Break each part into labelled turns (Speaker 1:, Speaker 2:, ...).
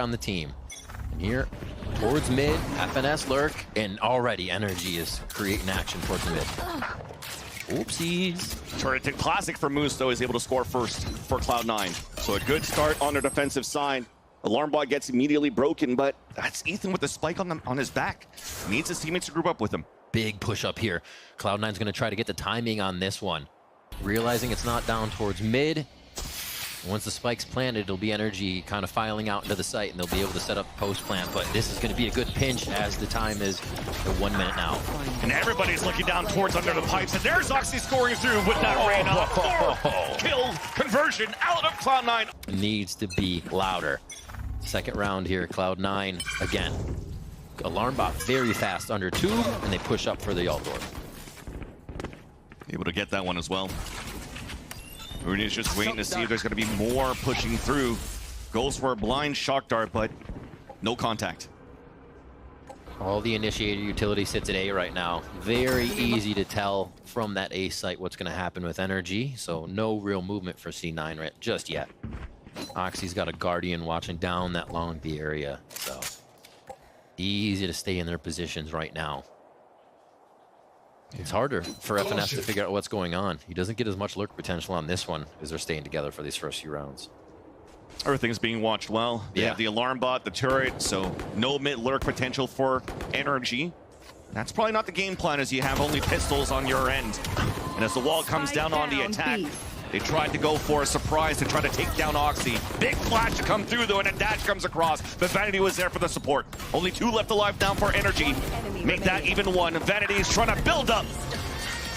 Speaker 1: on the team. And here, towards mid, FNS lurk, and already NRG is creating action towards mid. Oopsies.
Speaker 2: Terrific classic for Moose, though, is able to score first for Cloud9. So a good start on their defensive side. Alarm bot gets immediately broken, but that's Ethan with the spike on his back. Needs his teammates to group up with him.
Speaker 1: Big push up here. Cloud9's going to try to get the timing on this one. Realizing it's not down towards mid. Once the spike's planted, it'll be NRG kind of filing out into the site, and they'll be able to set up post plant. But this is going to be a good pinch as the time is at 1 minute now.
Speaker 2: And everybody's looking down towards under the pipes, and there's Oxy scoring through, but not rain off. Kill conversion out of Cloud9.
Speaker 1: Needs to be louder. Second round here, Cloud9 again. Alarm bot very fast under tube, and they push up for the alt door.
Speaker 2: Able to get that one as well. Rooney's just waiting to see if there's going to be more pushing through. Goes for a blind shock dart, but no contact.
Speaker 1: All the initiator utility sits at A right now. Very easy to tell from that A site what's going to happen with NRG, so no real movement for C9 just yet. Oxy's got a Guardian watching down that long B area, so easy to stay in their positions right now. It's harder for FNS to figure out what's going on. He doesn't get as much lurk potential on this one as they're staying together for these first few rounds.
Speaker 2: Everything's being watched well. They have the alarm bot, the turret, so no mid lurk potential for NRG. That's probably not the game plan, as you have only pistols on your end. And as the wall comes down on the attack, they tried to go for a surprise to try to take down Oxy. Big flash to come through, though, and a dash comes across. But Vanity was there for the support. Only 2 left alive now for NRG. Make that even 1. Vanity is trying to build up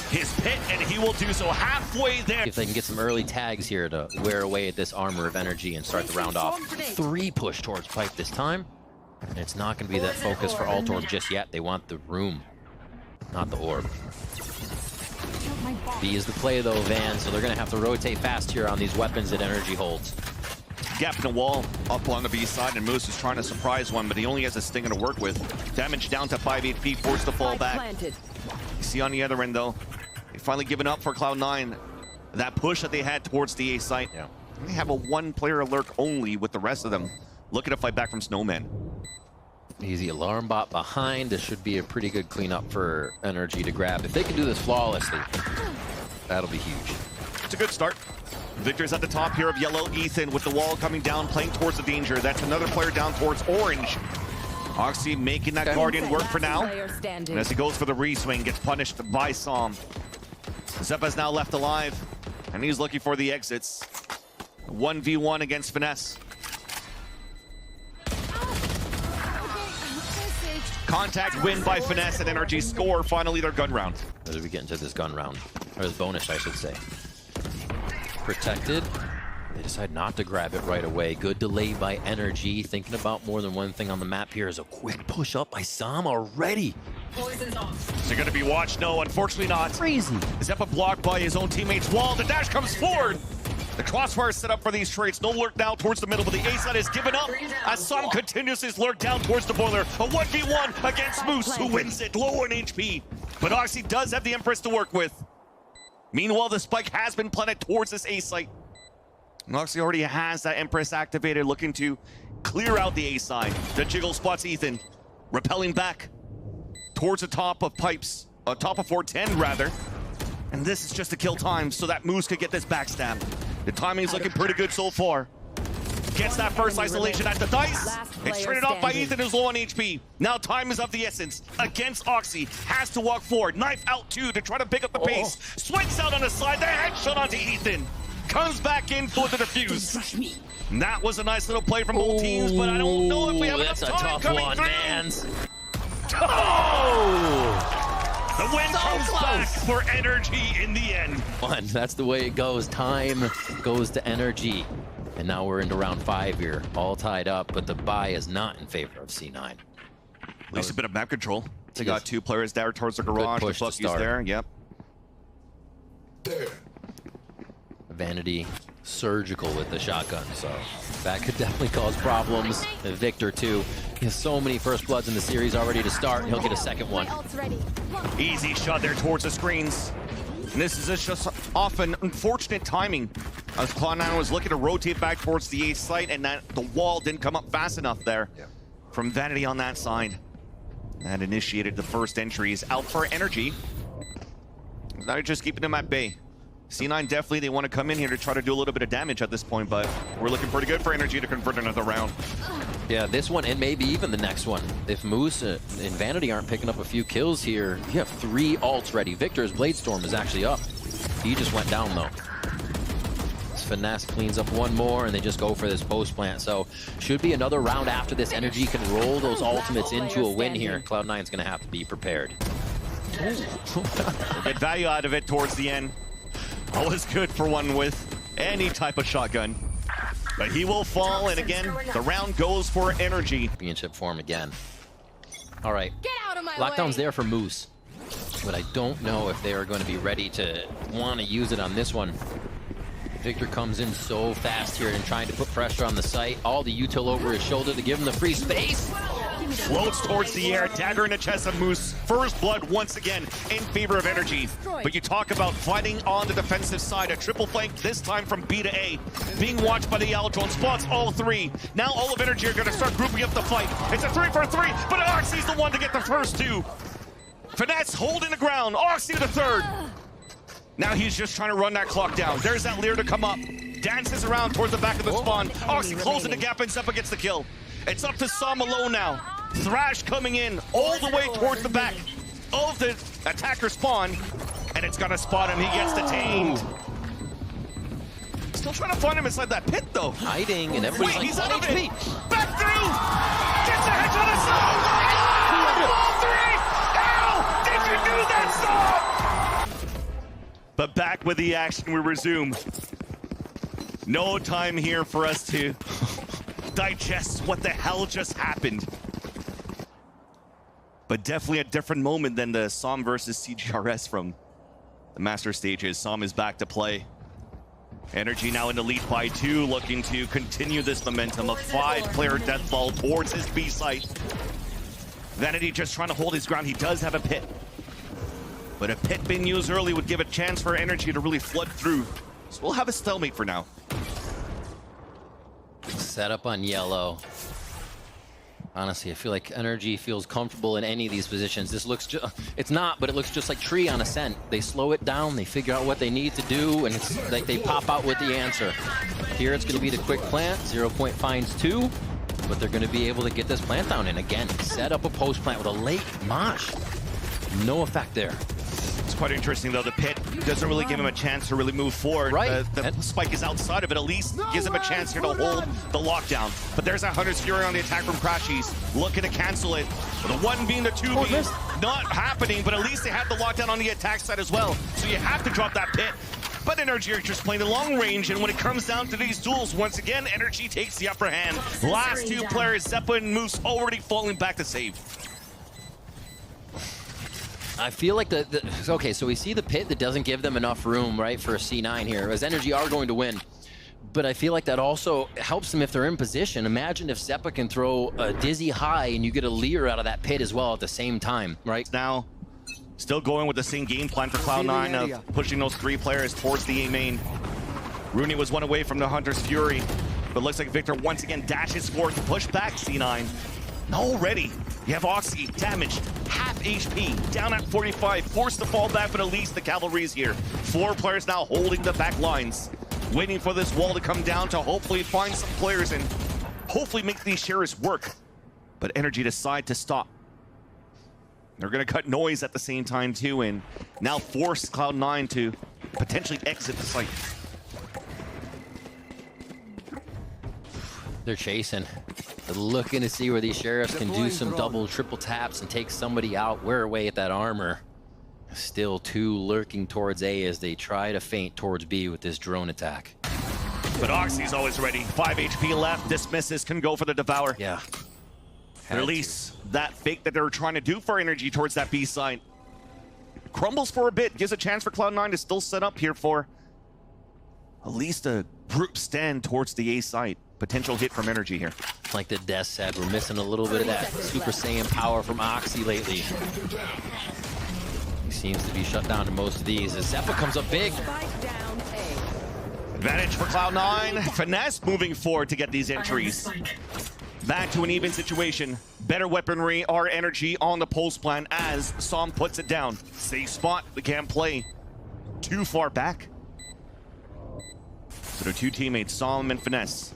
Speaker 2: his pit, and he will do so halfway there.
Speaker 1: If they can get some early tags here to wear away at this armor of NRG and start the round off. 3 push towards pipe this time. And it's not going to be that focus for alt orb just yet. They want the room, not the orb. B is the play though, Van, so they're going to have to rotate fast here on these weapons that NRG holds.
Speaker 2: Gap in the wall up on the B side, and Moose is trying to surprise one, but he only has a stinger to work with. Damage down to 5 HP, forced to fall back. You see on the other end though, they finally given up for Cloud9. That push that they had towards the A site. Yeah. They have a 1-player lurk only with the rest of them looking to fight back from Snowman.
Speaker 1: Easy alarm bot behind. This should be a pretty good cleanup for NRG to grab. If they can do this flawlessly, that'll be huge.
Speaker 2: It's a good start. Victor's at the top here of yellow. Ethan with the wall coming down, playing towards the danger. That's another player down towards orange. Oxy making that Guardian work for now. And as he goes for the re-swing, gets punished by Som. Zeppa's now left alive, and he's looking for the exits. 1v1 against Finesse. Contact win by Finesse, and NRG score finally their gun round.
Speaker 1: As we get into this gun round, or this bonus, I should say. Protected. They decide not to grab it right away. Good delay by NRG. Thinking about more than one thing on the map here is a quick push up by Sam already.
Speaker 2: Is it going to be watched? No, unfortunately not.
Speaker 1: Crazy.
Speaker 2: Zeppa blocked by his own teammate's wall. The dash comes forward. The crossfire is set up for these trades. No lurk now towards the middle, but the A side is given up as Sam continues his lurk down towards the boiler. A 1v1 against Moose, who wins it low in HP. But Oxy does have the Empress to work with. Meanwhile, the spike has been planted towards this A site. And Oxy already has that Empress activated, looking to clear out the A side. The jiggle spots Ethan, repelling back towards the top of pipes, top of 410 rather. And this is just to kill time so that Moose could get this backstab. The timing's looking pretty good so far. Gets that first isolation at the dice. It's traded off by Ethan, who's low on HP. Now time is of the essence against Oxy. Has to walk forward. Knife out too to try to pick up the pace. Swings out on the side. The headshot onto Ethan. Comes back in for the defuse. And that was a nice little play from both teams, but I don't know if we have enough time coming through.
Speaker 1: Man.
Speaker 2: Oh! The win comes back for NRG in the end.
Speaker 1: That's the way it goes. Time goes to NRG. And now we're into round 5 here. All tied up, but the bye is not in favor of C9.
Speaker 2: At least a bit of map control. They got 2 players there towards the garage. The Bucky's there, yep.
Speaker 1: Vanity surgical with the shotgun, so that could definitely cause problems. Victor too. He has so many first bloods in the series already to start, and he'll get a second one.
Speaker 2: Easy shot there towards the screens. And this is just often unfortunate timing as Cloud9 was looking to rotate back towards the A site, and that the wall didn't come up fast enough there from Vanity on that side. That initiated the first entries out for NRG. Now you're just keeping them at bay. C9 definitely, they want to come in here to try to do a little bit of damage at this point, but we're looking pretty good for NRG to convert another round.
Speaker 1: Yeah, this one and maybe even the next one. If Moose and Vanity aren't picking up a few kills here, you have 3 ults ready. Victor's Bladestorm is actually up. He just went down though. Finesse cleans up one more and they just go for this post plant. So should be another round after this. NRG can roll those ultimates into a win here. Cloud9's gonna have to be prepared.
Speaker 2: Get value out of it towards the end. Always good for one with any type of shotgun. But he will fall, and again, the round goes for NRG.
Speaker 1: Championship form again. All right,
Speaker 3: Get out of my
Speaker 1: lockdown's
Speaker 3: way.
Speaker 1: there for Moose, but I don't know if they are going to be ready to want to use it on this one. Victor comes in so fast here and trying to put pressure on the site. All the util over his shoulder to give him the free space.
Speaker 2: Floats towards the air, dagger in the chest of Moose. First blood once again in favor of NRG. But you talk about fighting on the defensive side. A triple flank, this time from B to A. Being watched by the Aldrone, spots all 3. Now all of NRG are going to start grouping up the fight. It's a 3-for-3, but Oxy's the one to get the first 2. Finesse holding the ground, Oxy the third. Now he's just trying to run that clock down. There's that Lear to come up. Dances around towards the back of the spawn. Oxy closing the gap and Zeppa gets the kill. It's up to Sam alone now. Thrash coming in all the way towards the back of the attacker spawn. And it's gonna spot him, he gets detained. Still trying to find him inside that pit though.
Speaker 1: Hiding and everybody's
Speaker 2: Wait, he's
Speaker 1: like,
Speaker 2: out of
Speaker 1: HP.
Speaker 2: it! Back through! Gets a head on the side! Ball 3! Ow! Did you do that, Sam? But back with the action, we resume. No time here for us to digest what the hell just happened. But definitely a different moment than the Sam versus CGRS from the master stages. Sam is back to play. NRG now in the lead by 2, looking to continue this momentum of 5-player deathball towards his B site. Vanity just trying to hold his ground. He does have a pit. But a pit being used early would give a chance for NRG to really flood through. So we'll have a stalemate for now.
Speaker 1: Set up on yellow. Honestly, I feel like NRG feels comfortable in any of these positions. This looks it's not, but it looks just like Tree on Ascent. They slow it down, they figure out what they need to do, and it's like they pop out with the answer. Here it's going to be the quick plant. 0 point finds 2, but they're going to be able to get this plant down. And again, set up a post plant with a late mosh. No effect there.
Speaker 2: It's quite interesting though, the pit doesn't really give him a chance to really move forward.
Speaker 1: Right.
Speaker 2: The spike is outside of it, at least gives him a chance here to hold the lockdown. But there's that Hunter's Fury on the attack from Crashies, looking to cancel it. The 1 being the 2 being not happening, but at least they have the lockdown on the attack side as well. So you have to drop that pit. But NRG are just playing the long range, and when it comes down to these duels, once again, NRG takes the upper hand. Last 2 players, Zeppa and Moose, already falling back to save.
Speaker 1: I feel like okay, so we see the pit that doesn't give them enough room, right, for a C9 here, as NRG are going to win. But I feel like that also helps them if they're in position. Imagine if Zeppa can throw a Dizzy high and you get a Lear out of that pit as well at the same time, right?
Speaker 2: Now, still going with the same game plan for Cloud9 of pushing those 3 players towards the A main. Rooney was 1 away from the Hunter's Fury, but looks like Victor once again dashes forward to push back C9. Already, you have Oxy damaged, half HP, down at 45, forced to fall back, but at least the cavalry is here. 4 players now holding the back lines, waiting for this wall to come down to hopefully find some players and hopefully make these sharers work. But NRG decide to stop. They're going to cut noise at the same time too, and now force Cloud9 to potentially exit the site.
Speaker 1: They're chasing. They're looking to see where these sheriffs can do some double, triple taps and take somebody out, wear away at that armor. Still 2 lurking towards A as they try to feint towards B with this drone attack.
Speaker 2: But Oxy's always ready. 5 HP left. Dismisses can go for the Devour.
Speaker 1: Yeah.
Speaker 2: Release that fake that they were trying to do for NRG towards that B side. Crumbles for a bit. Gives a chance for Cloud9 to still set up here for at least a group stand towards the A side. Potential hit from NRG here.
Speaker 1: Like the Death said, we're missing a little bit of that Super Saiyan power from Oxy lately. You seems to be shut down in most of these. As Zeppa comes up big.
Speaker 2: Advantage for Cloud9. Finesse moving forward to get these entries. Back to an even situation. Better weaponry, our energy on the post plan as Som puts it down. Safe spot, they can't play too far back. So their two teammates, Som and Finesse.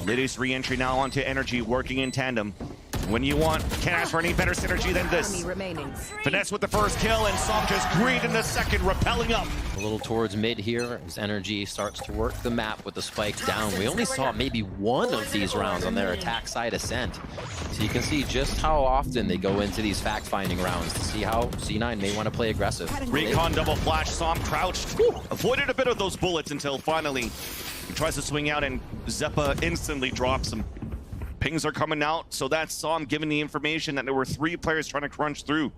Speaker 2: Latest re-entry now onto NRG, working in tandem. When you want, can't ask for any better synergy than this. Finesse with the first kill, and Som just greened in the second, repelling up.
Speaker 1: A little towards mid here as NRG starts to work the map with the spikes down. We only saw maybe one of these rounds on their attack side ascent. So you can see just how often they go into these fact-finding rounds to see how C9 may want to play aggressive.
Speaker 2: Recon double flash, Som crouched. Avoided a bit of those bullets until finally he tries to swing out and Zeppa instantly drops him. Pings are coming out, so that's Som giving the information that there were 3 players trying to crunch through.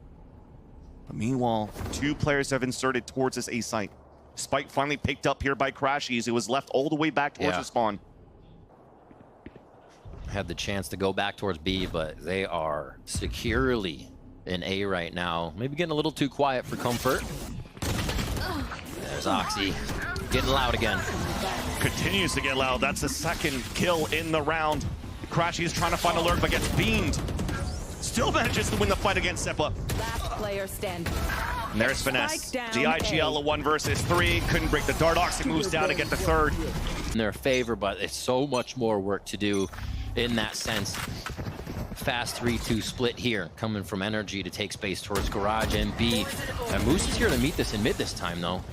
Speaker 2: But meanwhile, 2 players have inserted towards this A site. Spike finally picked up here by Crashies. It was left all the way back towards the spawn.
Speaker 1: Had the chance to go back towards B, but they are securely in A right now. Maybe getting a little too quiet for comfort. There's Oxy, getting loud again.
Speaker 2: Continues to get loud. That's the second kill in the round. Crashies trying to find a lurk, but gets beamed. Still manages to win the fight against Zeppa.
Speaker 3: Last player standing.
Speaker 2: And there's Finesse. The IGL a 1 versus 3. Couldn't break the dart. Oxy moves down to get the third.
Speaker 1: In their favor, but it's so much more work to do in that sense. Fast 3-2 split here, coming from NRG to take space towards Garage and B. And Moose is here to meet this in mid this time, though.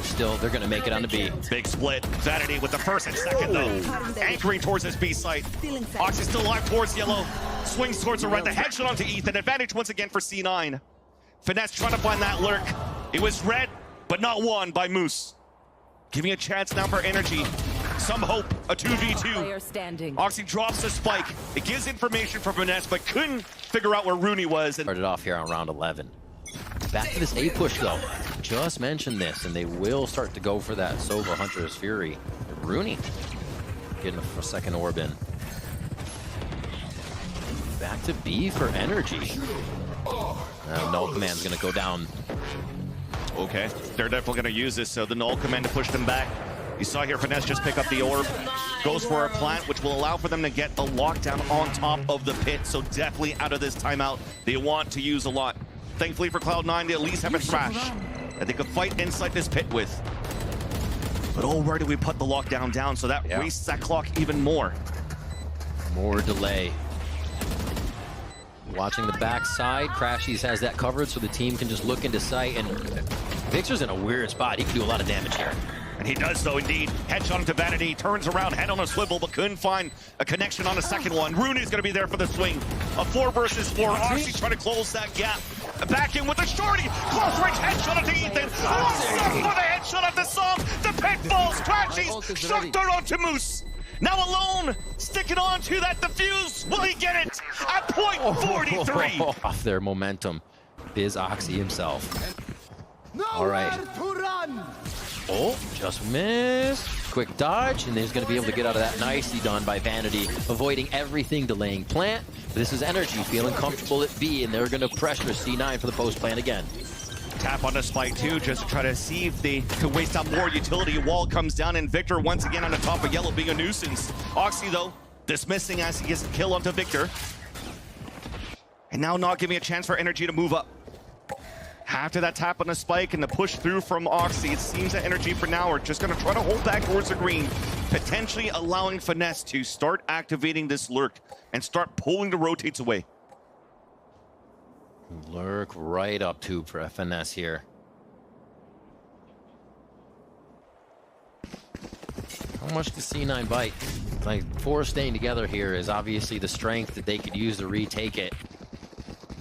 Speaker 1: Still, they're going to make it on the B.
Speaker 2: Big split. Vanity with the first and second, though. Anchoring towards his B site. Oxy still alive towards yellow. Swings towards the red. The headshot onto Ethan. Advantage once again for C9. Finesse trying to find that lurk. It was red, but not won by Moose. Giving a chance now for energy. Some hope. A 2v2. Oxy drops the spike. It gives information for Finesse, but couldn't figure out where Rooney was.
Speaker 1: Started off here on round 11. Back to this A push, though. Just mentioned this, and they will start to go for that Sova Hunter's Fury. Rooney getting a second orb in. Back to B for energy. Null Command's going to go down.
Speaker 2: Okay, they're definitely going to use this, so the Null Command to push them back. You saw here Finesse just pick up the orb. Goes for a plant, which will allow for them to get a lockdown on top of the pit. So definitely out of this timeout, they want to use a lot. Thankfully for Cloud9, they at least have a thrash that they could fight inside this pit with. But oh, where do we put the lockdown down? So that wastes that clock even more.
Speaker 1: More delay. Watching the backside, Crashies has that covered so the team can just look into sight, and Victor's in a weird spot. He can do a lot of damage here.
Speaker 2: And he does so indeed. Headshot into Vanity, turns around, head on a swivel, but couldn't find a connection on the second one. Rooney's gonna be there for the swing. A 4 versus 4. Oxy trying to close that gap. Back in with a shorty. Close range headshot into Ethan. For the headshot of the Som. The pit falls. Crashies sucked her onto Moose. Now alone, sticking on to that defuse. Will he get it? At point 43.
Speaker 1: Off their momentum is Oxy himself. All right. Oh, just missed. Quick dodge, and he's going to be able to get out of that. Nicely done by Vanity, avoiding everything, delaying plant. This is energy feeling comfortable at B, and they're going to pressure C9 for the post plant again.
Speaker 2: Tap on the spike too, just to try to see if they could waste out more utility. Wall comes down, and Victor once again on the top of yellow, being a nuisance. Oxy, though, dismissing as he gets a kill onto Victor. And now not giving a chance for energy to move up. After that tap on the spike and the push through from Oxy, it seems that energy for now are just going to try to hold back towards the green, potentially allowing Finesse to start activating this lurk and start pulling the rotates away.
Speaker 1: Lurk right up to for Finesse here. How much does C9 bite? Like, 4 staying together here is obviously the strength that they could use to retake it.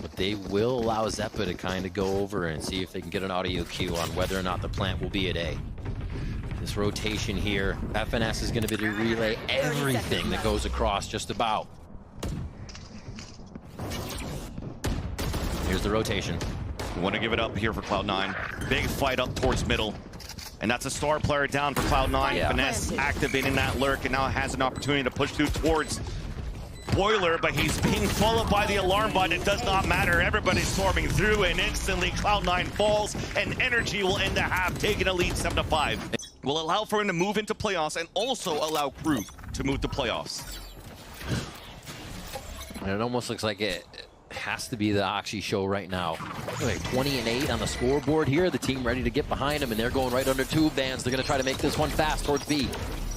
Speaker 1: But they will allow Zeppa to kind of go over and see if they can get an audio cue on whether or not the plant will be at A. This rotation here, FNS is going to be to relay everything that goes across just about. Here's the rotation.
Speaker 2: We want to give it up here for Cloud9. Big fight up towards middle. And that's a star player down for Cloud9. Finesse activating that lurk and now has an opportunity to push through towards Boiler, but he's being followed by the alarm bot. It does not matter. Everybody's storming through, and instantly Cloud9 falls, and NRG will end the half, taking a lead 7-5. Will allow for him to move into playoffs and also allow Crew to move to playoffs.
Speaker 1: And it almost looks like it has to be the Oxy show right now. Okay, 20-8 on the scoreboard here. The team ready to get behind him, and they're going right under tube bans. They're going to try to make this one fast towards B.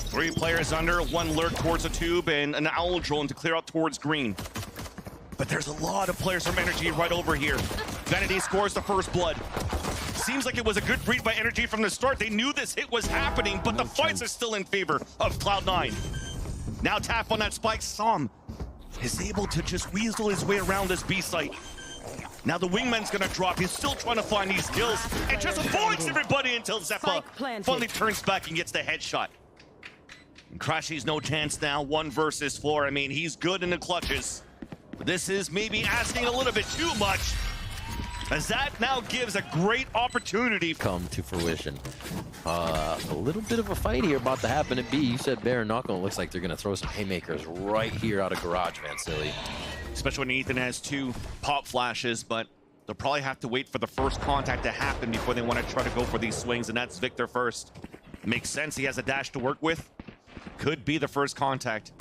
Speaker 2: 3 players under, 1 lurk towards a tube, and an owl drone to clear out towards green. But there's a lot of players from NRG right over here. Vanity scores the first blood. Seems like it was a good read by NRG from the start. They knew this hit was happening, but the fights are still in favor of Cloud9. Now tap on that spike. Som is able to just weasel his way around this B site. Now the wingman's gonna drop. He's still trying to find these kills and just avoids everybody until Zeppa finally turns back and gets the headshot. And Crashy's no chance now, 1 versus 4. I mean, he's good in the clutches. But this is maybe asking a little bit too much, as that now gives a great opportunity.
Speaker 1: Come to fruition. A little bit of a fight here about to happen at B. You said bare knuckle. It looks like they're going to throw some haymakers right here out of garage, Vansili.
Speaker 2: Especially when Ethan has 2 pop flashes, but they'll probably have to wait for the first contact to happen before they want to try to go for these swings, and that's Victor first. Makes sense. He has a dash to work with. Could be the first contact.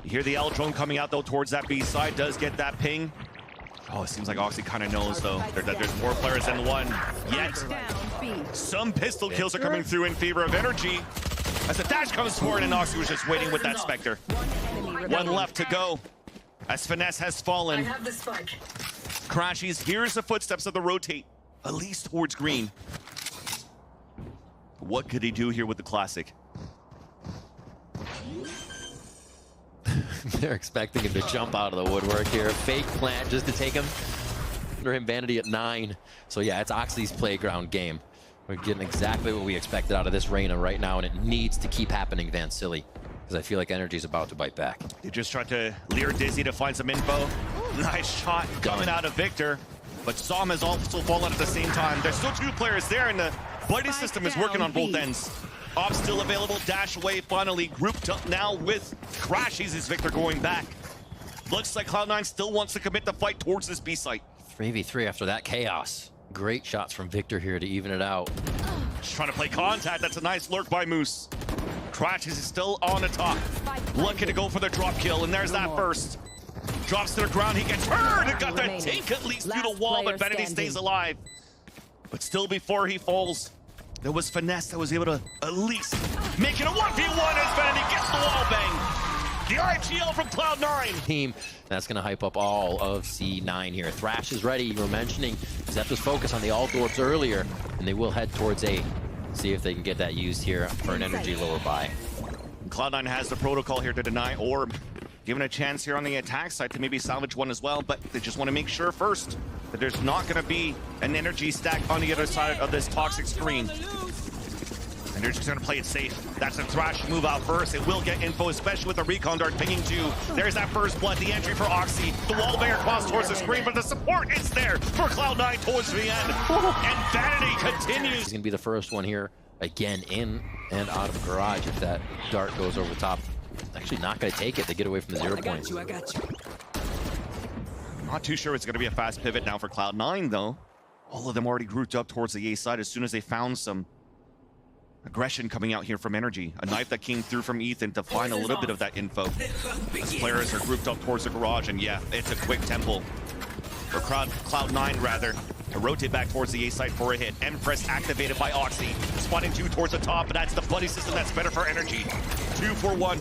Speaker 2: You hear the L drone coming out though towards that B side. Does get that ping. Oh, it seems like Oxy kind of knows though that there's more players than one. Yet some pistol kills are coming through in favor of NRG as the dash comes forward, and Oxy was just waiting with that Spectre. 1 left to go as Finesse has fallen. Crashies hears the footsteps of the rotate, at least towards green. What could he do here with the classic?
Speaker 1: They're expecting him to jump out of the woodwork here. Fake plant just to take him. Under him, Vanity at 9. So yeah, it's Oxley's playground game. We're getting exactly what we expected out of this Reyna right now, and it needs to keep happening, Vansili, because I feel like NRG's about to bite back.
Speaker 2: They just tried to leer Dizzy to find some info. Nice shot coming out of Victor, but Som has also fallen at the same time. There's still 2 players there, and the buddy system is working on both ends. Op still available, dash away, finally grouped up now with Crashies as Victor going back. Looks like Cloud9 still wants to commit the fight towards this B site.
Speaker 1: 3v3 after that chaos. Great shots from Victor here to even it out.
Speaker 2: Just trying to play contact. That's a nice lurk by Moose. Crashies is still on the top. Looking to go for the drop kill, and there's that first. Drops to the ground, he gets hurt. It got the tank at least through the wall, but Vanity stays alive. But still before he falls, there was Finesse that was able to at least make it a 1v1 as Vanity gets the wall bang. The IGL from Cloud9.
Speaker 1: Team, that's going to hype up all of C9 here. Thrash is ready. You were mentioning Zeppa's focus on the alt orbs earlier, and they will head towards A. See if they can get that used here for an NRG lower buy.
Speaker 2: Cloud9 has the protocol here to deny orb. Given a chance here on the attack side to maybe salvage one as well, but they just want to make sure first that there's not going to be an NRG stack on the other side of this toxic screen. And they're just going to play it safe. That's a Thrash move out first. It will get info, especially with the recon dart pinging too. There's that first blood, the entry for Oxy. The wall banger cross towards the screen, but the support is there for Cloud9 towards the end. And Vanity continues.
Speaker 1: He's going to be the first one here, again, in and out of garage if that dart goes over top. Actually not going to take it. They get away from the 0 point.
Speaker 3: I got you.
Speaker 2: Not too sure it's going to be a fast pivot now for Cloud9 though. All of them already grouped up towards the A side as soon as they found some aggression coming out here from NRG. A knife that came through from Ethan to find a little bit of that info. As players are grouped up towards the garage, and yeah, it's a quick tempo. For Cloud9 rather, to rotate back towards the A site for a hit. Empress activated by Oxy. Spotting 2 towards the top, but that's the buddy system that's better for NRG. 2 for 1.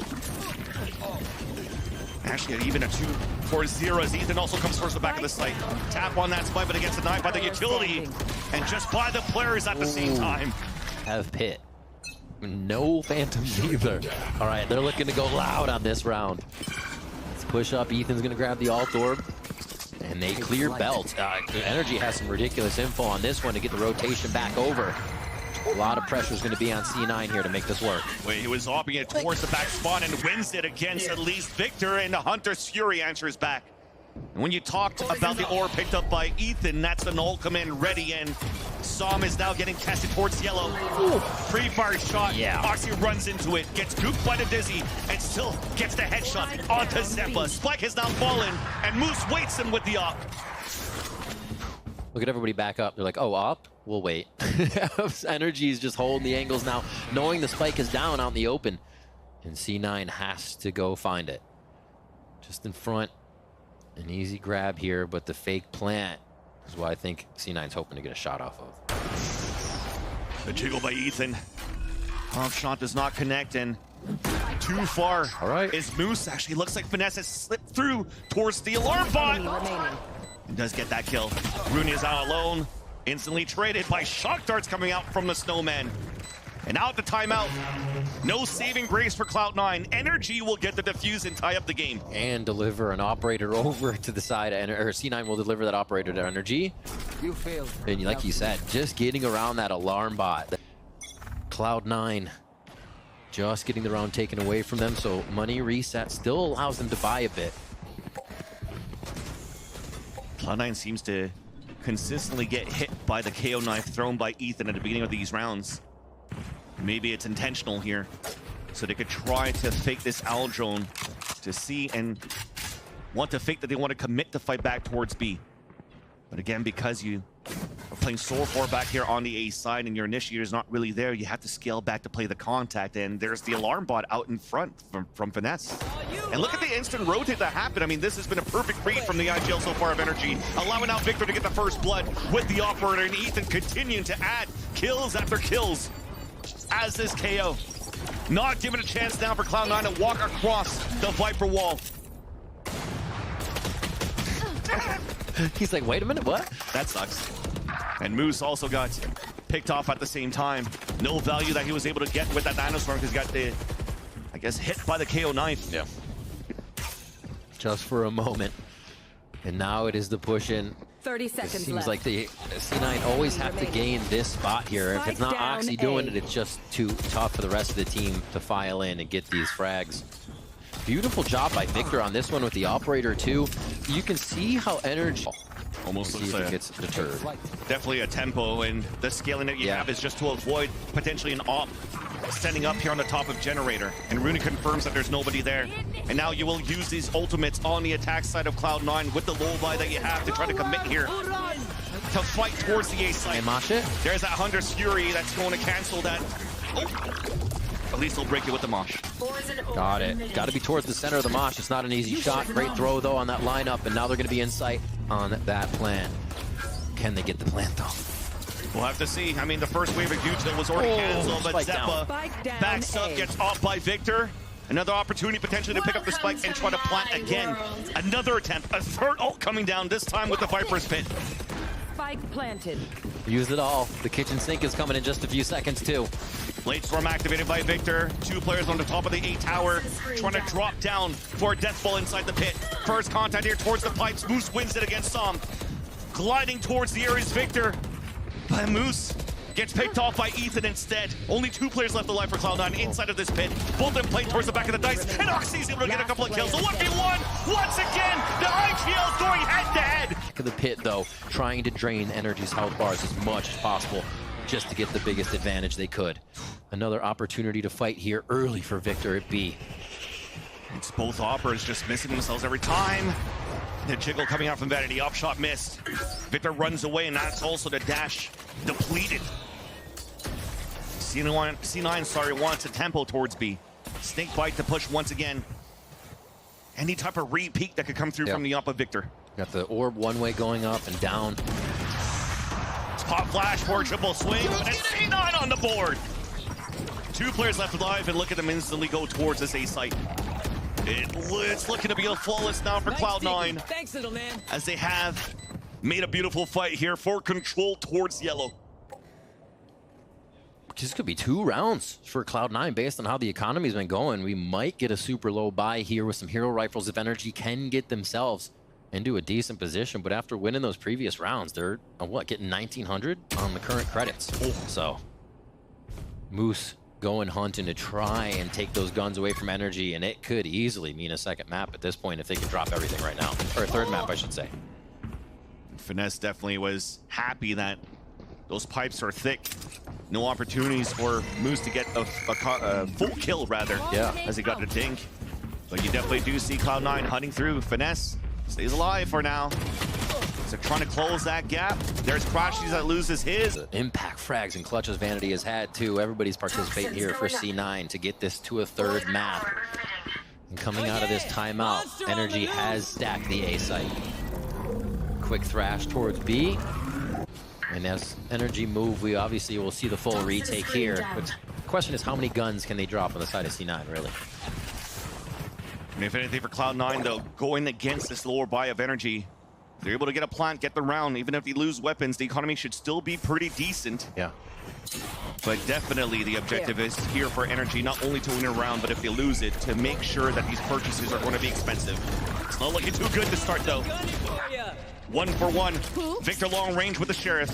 Speaker 2: Actually, even a 2 for 0 as Ethan also comes towards the back of the site. Tap on that spike, but it gets denied by the utility. And just by the players at the same time.
Speaker 1: Have Pit. No Phantoms either. All right, they're looking to go loud on this round. Let's push up. Ethan's going to grab the alt orb. And they clear belt. NRG has some ridiculous info on this one to get the rotation back over. A lot of pressure is going to be on C9 here to make this work.
Speaker 2: Wait, he was opping it towards the back spawn and wins it against at least Victor, and the Hunter's Fury answers back. And when you talked about the ore picked up by Ethan, that's an ult command ready, and Som is now getting casted towards yellow. Pre-fire shot,
Speaker 1: Yeah.
Speaker 2: Oxy runs into it, gets gooped by the Dizzy, and still gets the headshot onto Zeppa. Spike has now fallen, and Moose waits him with the op.
Speaker 1: Look at everybody back up. They're like, oh, up? We'll wait. NRG is just holding the angles now, knowing the spike is down out in the open. And C9 has to go find it. Just in front. An easy grab here, but the fake plant is what I think C9's hoping to get a shot off of.
Speaker 2: The jiggle by Ethan. Pump shot does not connect, and too far.
Speaker 1: All right.
Speaker 2: Is Moose. Actually looks like Finesse has slipped through towards the alarm bot. And does get that kill. Rooney is out alone. Instantly traded by shock darts coming out from the Snowman. And out the timeout. No saving grace for Cloud9. NRG will get the defuse and tie up the game.
Speaker 1: And deliver an operator over to the side, or C9 will deliver that operator to NRG.
Speaker 3: You failed.
Speaker 1: And like you said, just getting around that alarm bot. Cloud9 just getting the round taken away from them, so money reset still allows them to buy a bit.
Speaker 2: Cloud9 seems to consistently get hit by the KO knife thrown by Ethan at the beginning of these rounds. Maybe it's intentional here, so they could try to fake this owl drone to see and want to fake that they want to commit to fight back towards B. But again, because you are playing so far back here on the A side and your initiator is not really there, you have to scale back to play the contact, and there's the alarm bot out in front from Finesse. And look at the instant rotate that happened. I mean, this has been a perfect read from the IGL so far of NRG, allowing out Victor to get the first blood with the operator, and Ethan continuing to add kills after kills as this KO. Not given a chance now for Cloud9 to walk across the Viper wall.
Speaker 1: He's like, wait a minute, what?
Speaker 2: That sucks. And Moose also got picked off at the same time. No value that he was able to get with that Nanostorm because he got the, I guess, hit by the KO knife.
Speaker 1: Yeah. Just for a moment. And now it is the push in.
Speaker 4: 30
Speaker 1: It
Speaker 4: seconds
Speaker 1: seems
Speaker 4: left.
Speaker 1: like the C9 always have to gain this spot here. If it's not
Speaker 4: Spike down
Speaker 1: Oxy doing
Speaker 4: A.
Speaker 1: it, it's just too tough for the rest of the team to file in and get these frags. Beautiful job by Victor on this one with the operator too. You can see how NRG
Speaker 2: Almost
Speaker 1: see
Speaker 2: looks
Speaker 1: if it
Speaker 2: like
Speaker 1: gets deterred.
Speaker 2: definitely a tempo, and the scaling that you
Speaker 1: Yeah.
Speaker 2: have is just to avoid potentially an op standing up here on the top of generator. And Rooney confirms that there's nobody there. And now you will use these ultimates on the attack side of Cloud9 with the low buy that you have to try to commit here to fight towards the A side.
Speaker 1: And Mosh it.
Speaker 2: There's that Hunter's Fury that's going to cancel that. Oh. At least they'll break it with the Mosh.
Speaker 1: Got it. Got to be towards the center of the mosh. It's not an easy shot. Great throw, though, on that lineup. And now they're going to be in sight on that plant. Can they get the plant, though?
Speaker 2: We'll have to see. I mean, the first wave of Gucci was already canceled, but
Speaker 1: spike down.
Speaker 2: Zeppa
Speaker 4: Spike down
Speaker 2: backs up,
Speaker 4: A.
Speaker 2: gets off by Victor. Another opportunity potentially to pick up the spike and try to plant again. Another attempt. A third ult coming down, this time with the Viper's Pit.
Speaker 4: Spike planted.
Speaker 1: Use it all. The kitchen sink is coming in just a few seconds, too.
Speaker 2: Late storm activated by Victor. Two players on the top of the A tower trying to drop down for a death ball inside the pit. First contact here towards the pipes. Moose wins it against Som. Gliding towards the areas Victor. But Moose gets picked off by Ethan instead. Only two players left alive for Cloud9 inside of this pit. Both of them playing towards the back of the dice. And Oxy's able to get a couple of kills. So 1v1 once again. The IGL's going head to head.
Speaker 1: Back of the pit, though, trying to drain NRG's health bars as much as possible just to get the biggest advantage they could. Another opportunity to fight here early for Victor at B.
Speaker 2: It's both operas just missing themselves every time. The jiggle coming out from Vanity. Up shot missed. Victor runs away, and that's also the dash depleted. C9 wants a tempo towards B. Snake bite to push once again. Any type of re-peek that could come through from the up of Victor.
Speaker 1: Got the orb one way going up and down.
Speaker 2: Pop flash for a triple swing, and it's C9 on the board. Two players left alive, and look at them instantly go towards this A site. It's looking to be a flawless now for Cloud9.
Speaker 3: Thanks, little man.
Speaker 2: As they have made a beautiful fight here for control towards yellow.
Speaker 1: This could be 2 rounds for Cloud9 based on how the economy's been going. We might get a super low buy here with some hero rifles if NRG can get themselves into a decent position. But after winning those previous rounds, they're, getting 1,900 on the current credits. So, Moose going hunting to try and take those guns away from NRG, and it could easily mean a second map at this point if they can drop everything right now. Or a third map, I should say.
Speaker 2: Finesse definitely was happy that those pipes are thick. No opportunities for Moose to get a full kill, rather, as he got a dink. But you definitely do see Cloud9 hunting through. Finesse stays alive for now. So trying to close that gap. There's Crashies that loses his.
Speaker 1: The impact frags and clutches Vanity has had too. Everybody's participating here for C9 to get this to a third map. And coming out of this timeout, NRG has stacked the A site. Quick thrash towards B. And as NRG move, we obviously will see the full retake here. But the question is, how many guns can they drop on the side of C9, really?
Speaker 2: And if anything for Cloud9, though, going against this lower buy of energy, they're able to get a plant, get the round. Even if they lose weapons, the economy should still be pretty decent.
Speaker 1: Yeah.
Speaker 2: But definitely the objective is here for energy, not only to win a round, but if they lose it, to make sure that these purchases are going to be expensive. It's not looking too good to start, though. 1-for-1. Victor long range with the Sheriff.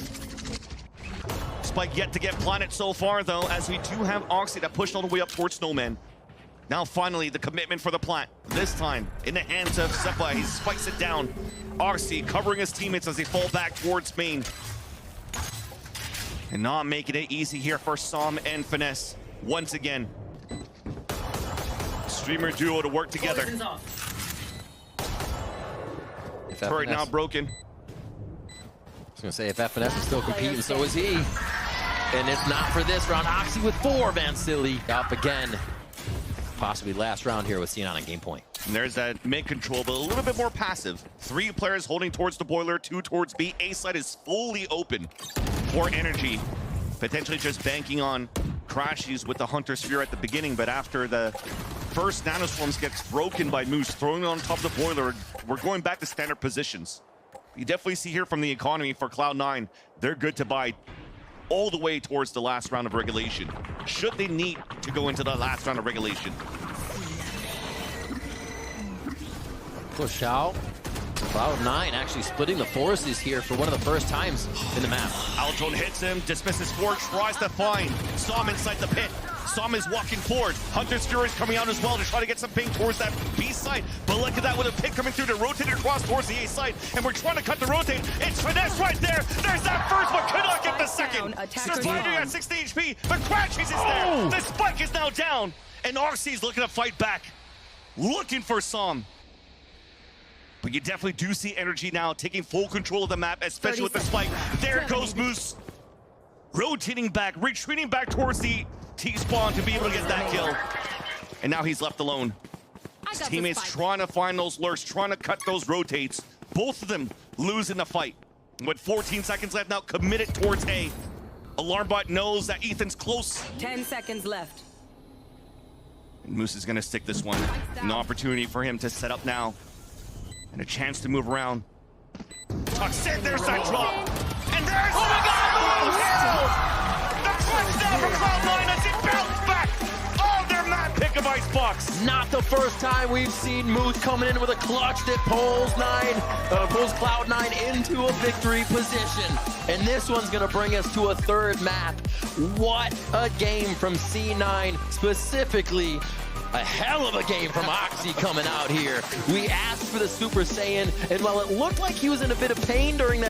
Speaker 2: Spike yet to get planted so far, though, as we do have Oxy that pushed all the way up towards Snowman. Now, finally, the commitment for the plant. This time, in the hands of Seppa. He spikes it down. Oxy covering his teammates as they fall back towards main. And not making it easy here for Som and Finesse. Once again. Streamer duo to work together. Turret now broken.
Speaker 1: I was gonna say, if FNS is still competing, so is he. And it's not for this round. Oxy with 4, Vansili up again. Possibly last round here with C9 on game point.
Speaker 2: And there's that mid control, but a little bit more passive. 3 players holding towards the boiler, 2 towards B. A side is fully open for energy. Potentially just banking on Crashies with the Hunter Sphere at the beginning, but after the first nanoswarms gets broken by Moose, throwing it on top of the boiler, we're going back to standard positions. You definitely see here from the economy for Cloud9, they're good to buy all the way towards the last round of regulation, should they need to go into the last round of regulation.
Speaker 1: Push out. Cloud9 actually splitting the forces here for one of the first times in the map.
Speaker 2: Altron hits him, dismisses forward, tries to find Som inside the pit. Som is walking forward. Hunter's Fury is coming out as well to try to get some ping towards that B side. But look at that with a pick coming through to rotate it across towards the A side. And we're trying to cut the rotate. It's Finesse right there. There's that first, but could not get the second. Spider at 60 HP, but Crashies is there. The spike is now down. And RC's looking to fight back. Looking for Som. But you definitely do see energy now taking full control of the map, especially with the spike. There goes Moose. Rotating back, retreating back towards the T-spawn to be able to get that kill. And now he's left alone. His teammates trying to find those lurks, trying to cut those rotates. Both of them losing the fight. With 14 seconds left now, committed towards A. Alarmbot knows that Ethan's close.
Speaker 4: 10 seconds left.
Speaker 2: And Moose is gonna stick this one. An opportunity for him to set up now. And a chance to move around. Toxic, there's that drop. And there's the touchdown for Cloud9 as he bounced back on their map pick of Icebox.
Speaker 1: Not the first time we've seen Moose coming in with a clutch that pulls Cloud9 into a victory position. And this one's gonna bring us to a third map. What a game from C9, specifically. A hell of a game from Oxy coming out here. We asked for the Super Saiyan, and while it looked like he was in a bit of pain during that